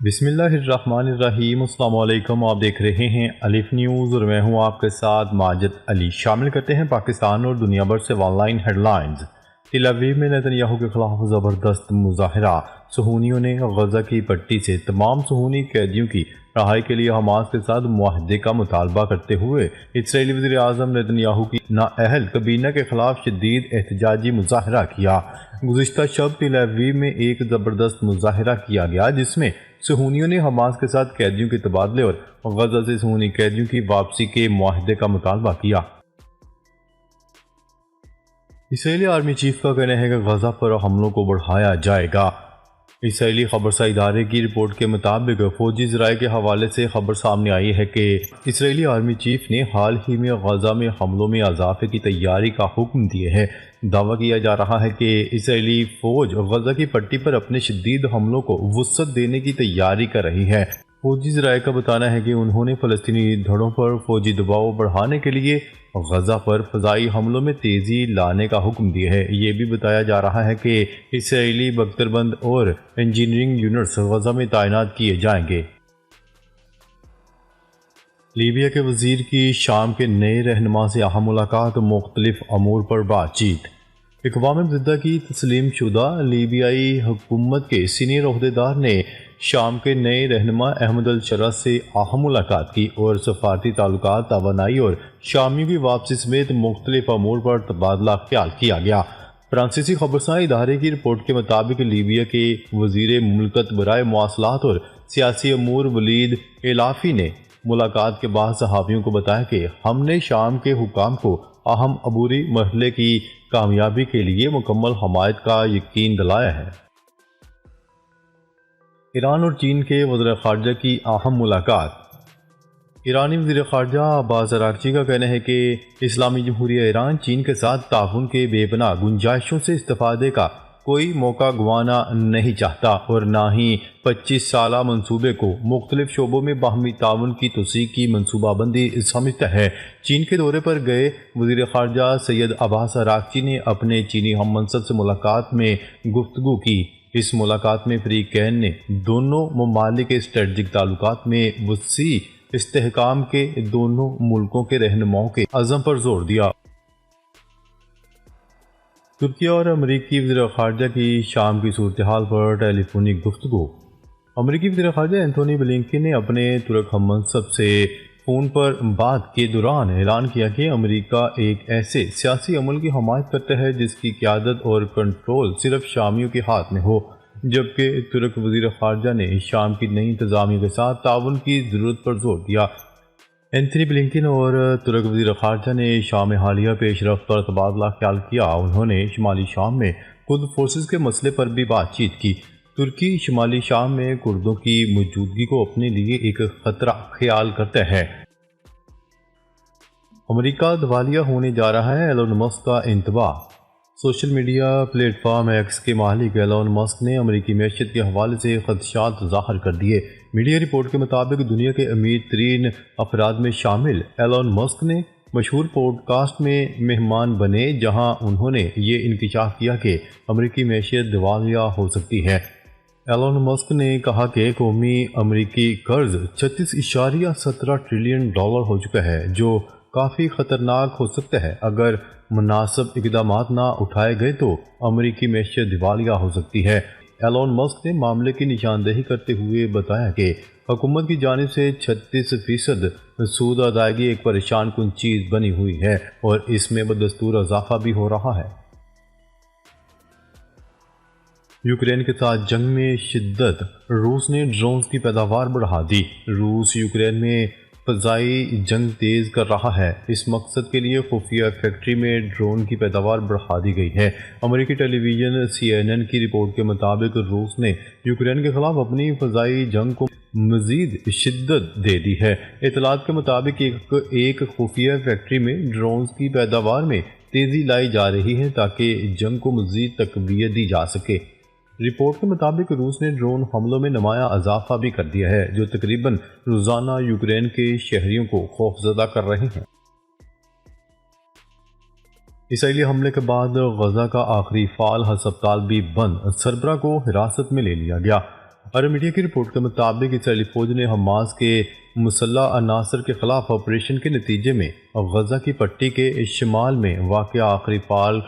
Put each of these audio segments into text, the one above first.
بسم اللہ الرحمن الرحیم۔ السلام علیکم، آپ دیکھ رہے ہیں الف نیوز اور میں ہوں آپ کے ساتھ ماجد علی۔ شامل کرتے ہیں پاکستان اور دنیا بھر سے online headlines. Tel Aviv میں نتنیاہو کے خلاف زبردست مظاہرہ۔ صہیونیوں نے غزہ کی پٹی سے تمام صہیونی قیدیوں کی رہائی کے لیے حماس کے ساتھ معاہدے کا مطالبہ کرتے ہوئے اسرائیلی وزیر اعظم نتنیاہو کی نااہل کابینہ کے خلاف شدید احتجاجی مظاہرہ کیا۔ گزشتہ شب تل ابیب میں ایک زبردست مظاہرہ کیا گیا جس میں صہیونیوں نے حماس کے ساتھ قیدیوں کے تبادلے اور غزہ سے صہیونی قیدیوں کی واپسی کے معاہدے کا مطالبہ کیا۔ اسرائیلی آرمی چیف کا کہنا ہے کہ غزہ پر حملوں کو بڑھایا جائے گا۔ اسرائیلی خبرسا ادارے کی رپورٹ کے مطابق فوجی ذرائع کے حوالے سے خبر سامنے آئی ہے کہ اسرائیلی آرمی چیف نے حال ہی میں غزہ میں حملوں میں اضافے کی تیاری کا حکم دیے ہے۔ دعویٰ کیا جا رہا ہے کہ اسرائیلی فوج غزہ کی پٹی پر اپنے شدید حملوں کو وسعت دینے کی تیاری کر رہی ہے۔ فوجی ذرائع کا بتانا ہے کہ انہوں نے فلسطینی دھڑوں پر فوجی دباؤ بڑھانے کے لیے غزہ پر فضائی حملوں میں تیزی لانے کا حکم دیا ہے۔ یہ بھی بتایا جا رہا ہے کہ اسرائیلی بختربند اور انجینئرنگ یونٹس غزہ میں تعینات کیے جائیں گے۔ لیبیا کے وزیر کی شام کے نئے رہنما سے اہم ملاقات، مختلف امور پر بات چیت۔ اقوام متحدہ کی تسلیم شدہ لیبیائی حکومت کے سینئر عہدیدار نے شام کے نئے رہنما احمد الشرع سے اہم ملاقات کی اور سفارتی تعلقات، توانائی اور شامیوں کی واپسی سمیت مختلف امور پر تبادلہ خیال کیا گیا۔ فرانسیسی خبرساں ادارے کی رپورٹ کے مطابق لیبیا کے وزیر مملکت برائے مواصلات اور سیاسی امور ولید العافی نے ملاقات کے بعد صحافیوں کو بتایا کہ ہم نے شام کے حکام کو اہم عبوری مرحلے کی کامیابی کے لیے مکمل حمایت کا یقین دلایا ہے۔ ایران اور چین کے وزراء خارجہ کی اہم ملاقات۔ ایرانی وزیر خارجہ عباس اراغچی کا کہنا ہے کہ اسلامی جمہوریہ ایران چین کے ساتھ تعاون کے بے پناہ گنجائشوں سے استفادے کا کوئی موقع گنوانا نہیں چاہتا اور نہ ہی 25 سالہ منصوبے کو مختلف شعبوں میں باہمی تعاون کی توسیع کی منصوبہ بندی سمجھتا ہے۔ چین کے دورے پر گئے وزیر خارجہ سید عباس اراغچی نے اپنے چینی ہم منصب سے ملاقات میں گفتگو کی۔ اس ملاقات میں فریقین نے دونوں ممالک کے اسٹریٹجک تعلقات میں وسیع استحکام کے دونوں ملکوں کے رہنماؤں کے عزم پر زور دیا۔ ترکی اور امریکی وزیر خارجہ کی شام کی صورتحال پر ٹیلی فونک گفتگو۔ امریکی وزیر خارجہ اینتھونی بلنکن نے اپنے ترک ہم منصب سے فون پر بات کے دوران اعلان کیا کہ امریکہ ایک ایسے سیاسی عمل کی حمایت کرتا ہے جس کی قیادت اور کنٹرول صرف شامیوں کے ہاتھ میں ہو، جبکہ ترک وزیر خارجہ نے شام کی نئی انتظامیہ کے ساتھ تعاون کی ضرورت پر زور دیا۔ اینتھونی بلنکن اور ترک وزیر خارجہ نے شام حالیہ پیش رفت پر تبادلہ خیال کیا۔ انہوں نے شمالی شام میں کرد فورسز کے مسئلے پر بھی بات چیت کی۔ ترکی شمالی شام میں کردوں کی موجودگی کو اپنے لیے ایک خطرہ خیال کرتا ہے۔ امریکہ دیوالیہ ہونے جا رہا ہے، ایلون مسک کا انتباہ۔ Social media plate form x کے مالک ایلون مسک نے امریکی معیشت کے حوالے سے خدشات ظاہر کر دیے۔ میڈیا رپورٹ کے مطابق دنیا کے امیر ترین افراد میں شامل ایلون مسک نے مشہور پوڈ کاسٹ میں مہمان بنے جہاں انہوں نے یہ انکشاف کیا کہ امریکی معیشت دیوالیہ ہو سکتی ہے۔ ایلون مسک نے کہا کہ قومی امریکی قرض 36.17 ٹریلین ڈالر ہو چکا ہے، جو کافی خطرناک ہو سکتا ہے۔ اگر مناسب اقدامات نہ اٹھائے گئے تو امریکی معیشت دیوالیہ ہو سکتی ہے۔ ایلون مسک نے معاملے کی نشاندہی کرتے ہوئے بتایا کہ حکومت کی جانب سے 36% سود ادائیگی ایک پریشان کن چیز بنی ہوئی ہے اور اس میں بدستور اضافہ بھی ہو رہا ہے۔ یوکرین کے ساتھ جنگ میں شدت، روس نے ڈرونز کی پیداوار بڑھا دی۔ روس یوکرین میں فضائی جنگ تیز کر رہا ہے۔ اس مقصد کے لیے خفیہ فیکٹری میں ڈرون کی پیداوار بڑھا دی گئی ہے۔ امریکی ٹیلی ویژن CNN کی رپورٹ کے مطابق روس نے یوکرین کے خلاف اپنی فضائی جنگ کو مزید شدت دے دی ہے۔ اطلاعات کے مطابق ایک خفیہ فیکٹری میں ڈرونز کی پیداوار میں تیزی لائی جا رہی ہے تاکہ جنگ کو مزید تقویت دی جا سکے۔ رپورٹ کے مطابق روس نے ڈرون حملوں میں نمایاں اضافہ بھی کر دیا ہے، جو تقریباً روزانہ یوکرین کے شہریوں کو خوفزدہ کر رہے ہیں۔ اسرائیلی حملے کے بعد غزہ کا آخری فعال ہسپتال بھی بند، سربراہ کو حراست میں لے لیا گیا۔ عرب میڈیا کی رپورٹ کے مطابق اسرائیلی فوج نے حماس کے مسلح عناصر کے خلاف آپریشن کے نتیجے میں غزہ کی پٹی کے شمال میں واقع آخری فعال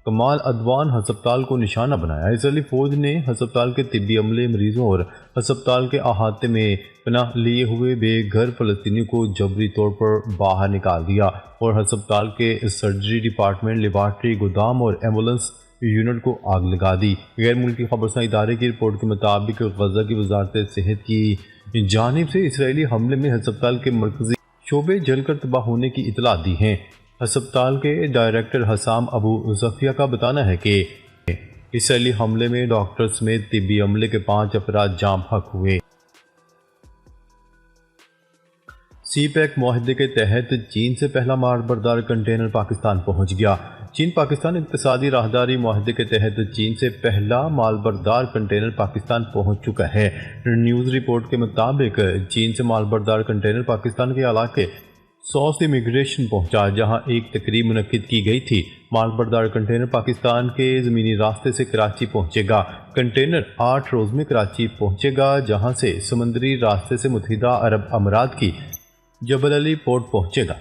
کمال ادوان ہسپتال کو نشانہ بنایا۔ اسرائیلی فوج نے ہسپتال کے طبی عملے، مریضوں اور ہسپتال کے احاطے میں پناہ لیے ہوئے بے گھر فلسطینیوں کو جبری طور پر باہر نکال دیا اور ہسپتال کے سرجری ڈپارٹمنٹ، لیبارٹری، گودام اور ایمبولینس یونٹ کو آگ لگا دی۔ غیر ملکی خبرساں ادارے کی رپورٹ کے مطابق غزہ کی وزارت صحت کی جانب سے اسرائیلی حملے میں ہسپتال کے مرکزی شعبے جل کر تباہ ہونے کی اطلاع دی ہے۔ ہسپتال کے ڈائریکٹر حسام ابو زفیہ کا بتانا ہے کہ اسرائیلی حملے میں ڈاکٹر سمیت طبی عملے کے 5 افراد جاں بحق ہوئے۔ سی پیک معاہدے کے تحت چین سے پہلا مال بردار کنٹینر پاکستان پہنچ گیا۔ چین پاکستان اقتصادی راہداری معاہدے کے تحت چین سے پہلا مال بردار کنٹینر پاکستان پہنچ چکا ہے۔ نیوز رپورٹ کے مطابق چین سے مال بردار کنٹینر پاکستان کے علاقے سوس امیگریشن پہنچا، جہاں ایک تقریب منعقد کی گئی تھی۔ مال بردار کنٹینر پاکستان کے زمینی راستے سے کراچی پہنچے گا۔ کنٹینر 8 روز میں کراچی پہنچے گا، جہاں سے سمندری راستے سے متحدہ عرب امارات کی جبل علی پورٹ پہنچے گا۔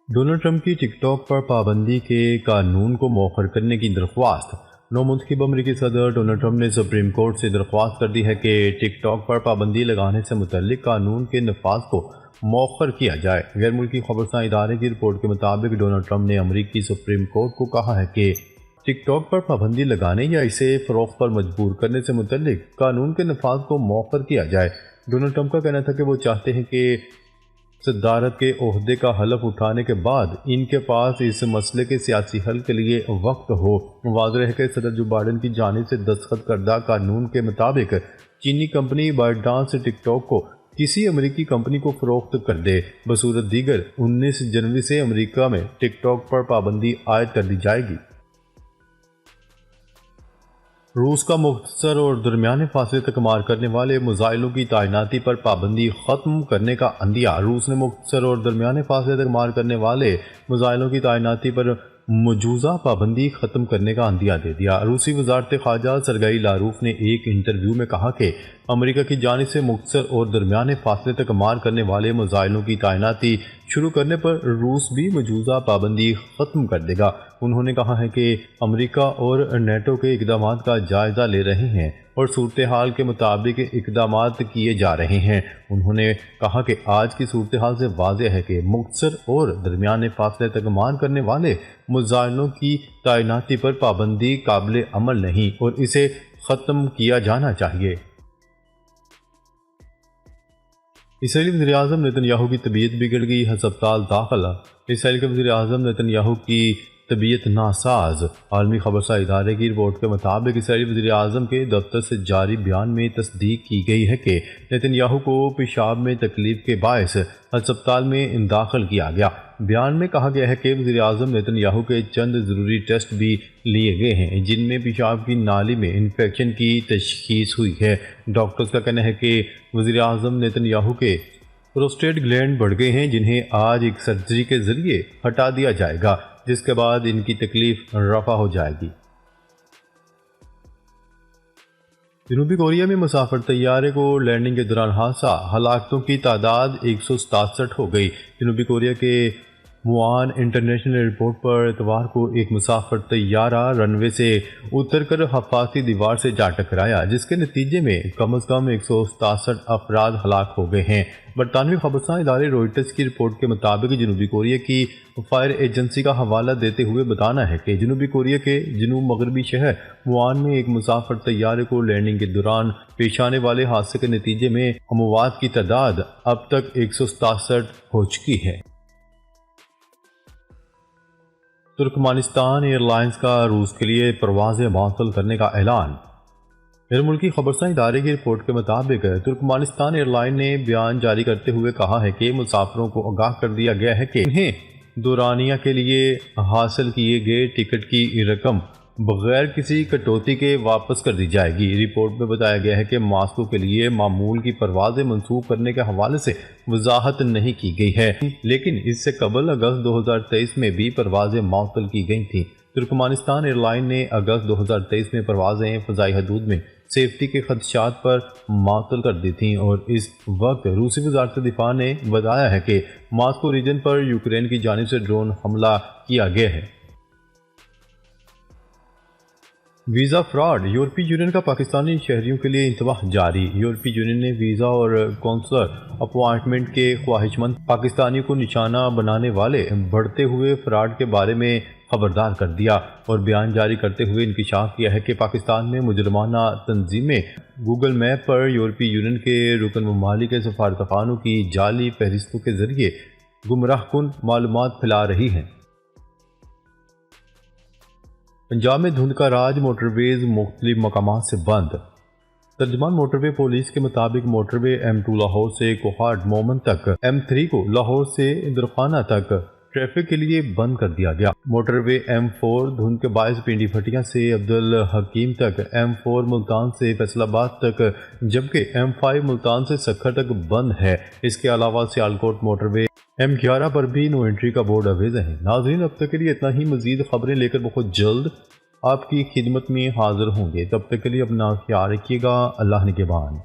ڈونلڈ ٹرمپ کی ٹک ٹاک پر پابندی کے قانون کو مؤخر کرنے کی درخواست۔ نو منتخب امریکی صدر ڈونلڈ ٹرمپ نے سپریم کورٹ سے درخواست کر دی ہے کہ ٹک ٹاک پر پابندی لگانے سے متعلق قانون کے نفاذ کو مؤخر کیا جائے۔ غیر ملکی خبرساں ادارے کی رپورٹ کے مطابق ڈونلڈ ٹرمپ نے امریکی سپریم کورٹ کو کہا ہے کہ ٹک ٹاک پر پابندی لگانے یا اسے فروخت پر مجبور کرنے سے متعلق قانون کے نفاذ کو مؤخر کیا جائے۔ ڈونلڈ ٹرمپ کا کہنا تھا کہ وہ چاہتے ہیں کہ صدارت کے عہدے کا حلف اٹھانے کے بعد ان کے پاس اس مسئلے کے سیاسی حل کے لیے وقت ہو۔ واضح ہے کہ صدر جو بائیڈن کی جانب سے دستخط کردہ قانون کے مطابق چینی کمپنی بائٹ ڈانس ٹک ٹاک کو کسی امریکی کمپنی کو فروخت کر دے۔ بصورت دیگر 19 جنوری سے امریکہ میں ٹک ٹاک پر پابندی عائد کر دی جائے گی۔ روس کا مختصر اور درمیانے فاصلے تک مار کرنے والے میزائلوں کی تعیناتی پر پابندی ختم کرنے کا عندیہ۔ روس نے مختصر اور درمیانے فاصلے تک مار کرنے والے میزائلوں کی تعیناتی پر مجوزہ پابندی ختم کرنے کا عندیہ دے دیا۔ روسی وزارت خارجہ سرگئی لاروف نے ایک انٹرویو میں کہا کہ امریکہ کی جانب سے مختصر اور درمیانے فاصلے تک مار کرنے والے میزائلوں کی تعیناتی شروع کرنے پر روس بھی مجوزہ پابندی ختم کر دے گا۔ انہوں نے کہا ہے کہ امریکہ اور نیٹو کے اقدامات کا جائزہ لے رہے ہیں اور صورتحال کے مطابق اقدامات کیے جا رہے ہیں۔ انہوں نے کہا کہ آج کی صورتحال سے واضح ہے کہ مختصر اور درمیانے فاصلے تک مار کرنے والے میزائلوں کی تعیناتی پر پابندی قابل عمل نہیں اور اسے ختم کیا جانا چاہیے۔ اسرائیلی وزیراعظم نیتن یاہو کی طبیعت بگڑ گئی، ہسپتال داخل۔ اسرائیل کے وزیراعظم نیتن یاہو کی طبیعت ناساز۔ عالمی خبرساں ادارے کی رپورٹ کے مطابق اسرائیلی وزیراعظم کے دفتر سے جاری بیان میں تصدیق کی گئی ہے کہ نیتن یاہو کو پیشاب میں تکلیف کے باعث ہسپتال میں داخل کیا گیا۔ بیان میں کہا گیا ہے کہ وزیراعظم نیتن یاہو کے چند ضروری ٹیسٹ بھی لیے گئے ہیں، جن میں پیشاب کی نالی میں انفیکشن کی تشخیص ہوئی ہے۔ ڈاکٹرز کا کہنا ہے کہ وزیراعظم نیتن یاہو کے پروسٹیٹ گلینڈ بڑھ گئے ہیں، جنہیں آج ایک سرجری کے ذریعے ہٹا دیا جائے گا، جس کے بعد ان کی تکلیف رفع ہو جائے گی۔ جنوبی کوریا میں مسافر طیارے کو لینڈنگ کے دوران حادثہ، ہلاکتوں کی تعداد 167 ہو گئی۔ جنوبی کوریا کے موان انٹرنیشنل ایئرپورٹ پر اتوار کو ایک مسافر طیارہ رن وے سے اتر کر حفاظتی دیوار سے جا ٹکرایا، جس کے نتیجے میں کم از کم 167 افراد ہلاک ہو گئے ہیں۔ برطانوی خبرساں ادارے روئٹرز کی رپورٹ کے مطابق جنوبی کوریا کی فائر ایجنسی کا حوالہ دیتے ہوئے بتانا ہے کہ جنوبی کوریا کے جنوب مغربی شہر موان میں ایک مسافر طیارے کو لینڈنگ کے دوران پیش آنے والے حادثے کے نتیجے میں اموات کی تعداد اب تک 167 ہو چکی ہے۔ ترکمانستان ایئر لائنز کا روس کے لیے پروازیں معطل کرنے کا اعلان۔ غیر ملکی خبرساں ادارے کی رپورٹ کے مطابق ترکمانستان ایئر لائن نے بیان جاری کرتے ہوئے کہا ہے کہ مسافروں کو آگاہ کر دیا گیا ہے کہ انہیں دورانیہ کے لیے حاصل کیے گئے ٹکٹ کی رقم بغیر کسی کٹوتی کے واپس کر دی جائے گی۔ رپورٹ میں بتایا گیا ہے کہ ماسکو کے لیے معمول کی پروازیں منسوخ کرنے کے حوالے سے وضاحت نہیں کی گئی ہے، لیکن اس سے قبل اگست 2023 میں بھی پروازیں معطل کی گئی تھیں۔ ترکمانستان ایئر لائن نے اگست 2023 میں پروازیں فضائی حدود میں سیفٹی کے خدشات پر معطل کر دی تھیں، اور اس وقت روسی وزارت دفاع نے بتایا ہے کہ ماسکو ریجن پر یوکرین کی جانب سے ڈرون حملہ کیا گیا ہے۔ ویزا فراڈ، یورپی یونین کا پاکستانی شہریوں کے لیے انتباہ جاری۔ یورپی یونین نے ویزا اور کونسلر اپوائنٹمنٹ کے خواہش مند پاکستانیوں کو نشانہ بنانے والے بڑھتے ہوئے فراڈ کے بارے میں خبردار کر دیا، اور بیان جاری کرتے ہوئے انکشاف کیا ہے کہ پاکستان میں مجرمانہ تنظیمیں گوگل میپ پر یورپی یونین کے رکن ممالک کے سفارتخانوں کی جعلی فہرستوں کے ذریعے گمراہ کن معلومات پھیلا رہی ہیں۔ پنجاب میں دھند کا راج، موٹر ویز مختلف مقامات سے بند۔ ترجمان موٹر وے پولیس کے مطابق موٹر وے M2 لاہور سے کوہاٹ مومن تک، M3 کو لاہور سے درخانہ تک ٹریفک کے لیے بند کر دیا گیا۔ موٹر وے M4 دھند کے باعث پنڈی پھٹیاں سے عبدالحکیم تک، M4 ملتان سے فیصل آباد تک، جبکہ M5 ملتان سے سکھر تک بند ہے۔ اس کے علاوہ سیالکوٹ موٹر وے M11 پر بھی نو انٹری کا بورڈ اویز ہے۔ ناظرین، اب تک کے لیے اتنا ہی۔ مزید خبریں لے کر بہت جلد آپ کی خدمت میں حاضر ہوں گے۔ تب تک کے لیے اپنا خیال رکھیے گا۔ اللہ نگہبان۔